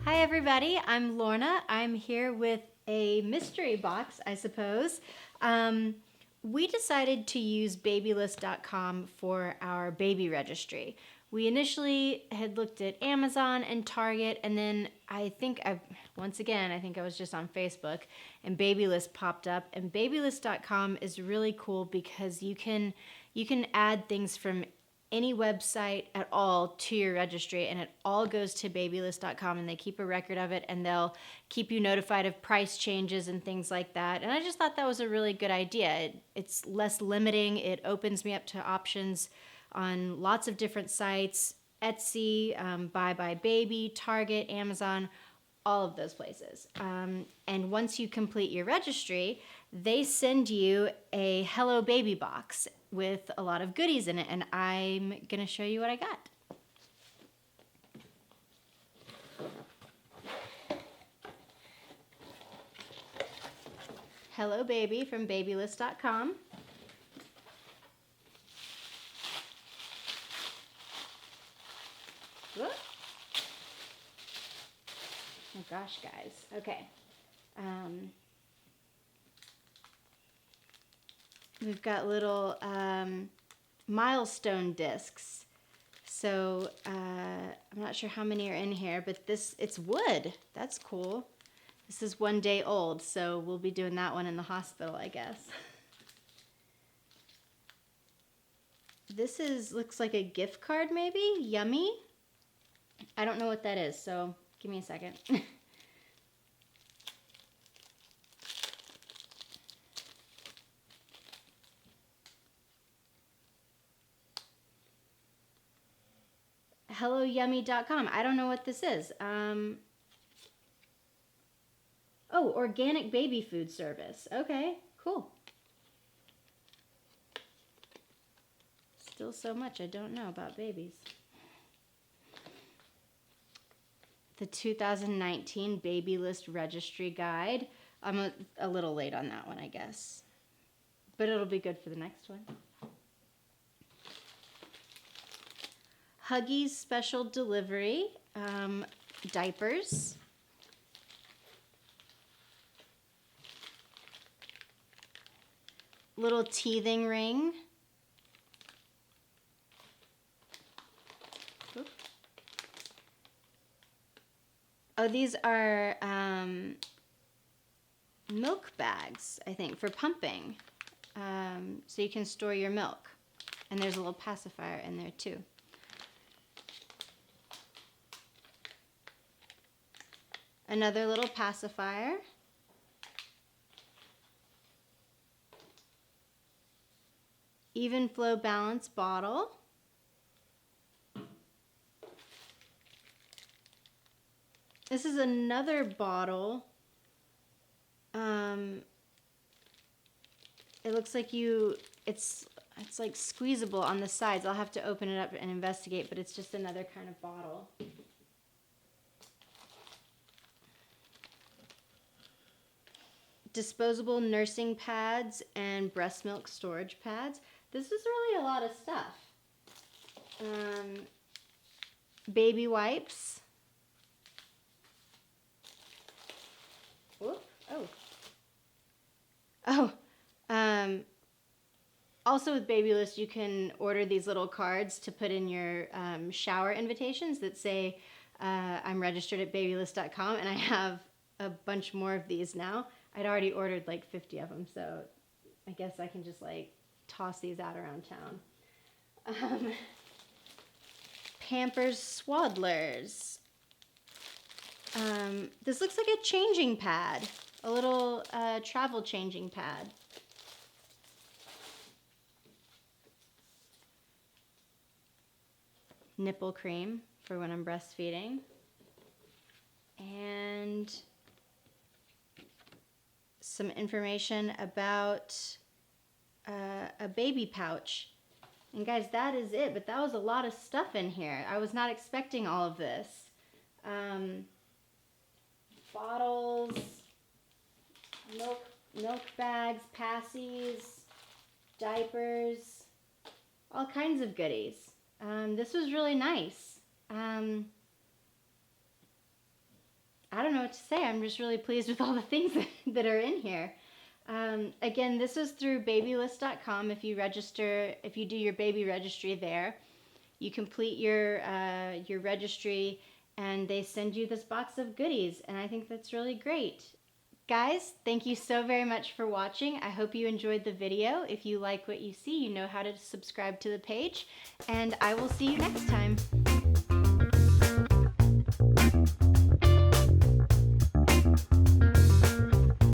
Hi everybody, I'm Lorna. I'm here with a mystery box, I suppose. We decided to use babylist.com for our baby registry. We initially had looked at Amazon and Target, and then I think I was just on Facebook, and Babylist popped up. And babylist.com is really cool because you can add things from any website at all to your registry, and it all goes to babylist.com, and they keep a record of it, and they'll keep you notified of price changes and things like that. And I just thought that was a really good idea. It's less limiting. It opens me up to options on lots of different sites: Etsy, Buy Baby, Target, Amazon, all of those places. And once you complete your registry, they send you a Hello Baby box with a lot of goodies in it, and I'm going to show you what I got. Hello Baby from babylist.com. Whoop. Oh gosh, guys. Okay. We've got little milestone discs. So I'm not sure how many are in here, but it's wood. That's cool. This is 1 day old, so we'll be doing that one in the hospital, I guess. This looks like a gift card maybe? Yummy? I don't know what that is, so give me a second. HelloYummy.com. I don't know what this is. Oh, organic baby food service. Okay, cool. Still so much I don't know about babies. The 2019 Baby List Registry Guide. I'm a little late on that one, I guess. But it'll be good for the next one. Huggies Special Delivery. Diapers. Little teething ring. Oop. Oh, these are milk bags, I think, for pumping. So you can store your milk. And there's a little pacifier in there too. Another little pacifier. Even flow balance bottle. This is another bottle. It looks like it's like squeezable on the sides. I'll have to open it up and investigate, but it's just another kind of bottle. Disposable nursing pads and breast milk storage pads. This is really a lot of stuff. Baby wipes. Whoop. Oh. Also with Babylist, you can order these little cards to put in your shower invitations that say, I'm registered at babylist.com, and I have a bunch more of these now. I'd already ordered like 50 of them, so I guess I can just like toss these out around town. Pampers Swaddlers. This looks like a changing pad, a little travel changing pad. Nipple cream for when I'm breastfeeding. And some information about a baby pouch. And guys, that is it, but that was a lot of stuff in here. I was not expecting all of this. Bottles, milk bags, passies, diapers, all kinds of goodies. This was really nice. I don't know what to say. I'm just really pleased with all the things that are in here. Again, this is through babylist.com. If you do your baby registry there, you complete your registry, and they send you this box of goodies, and I think that's really great. Guys, thank you so very much for watching. I hope you enjoyed the video. If you like what you see, you know how to subscribe to the page, and I will see you next time.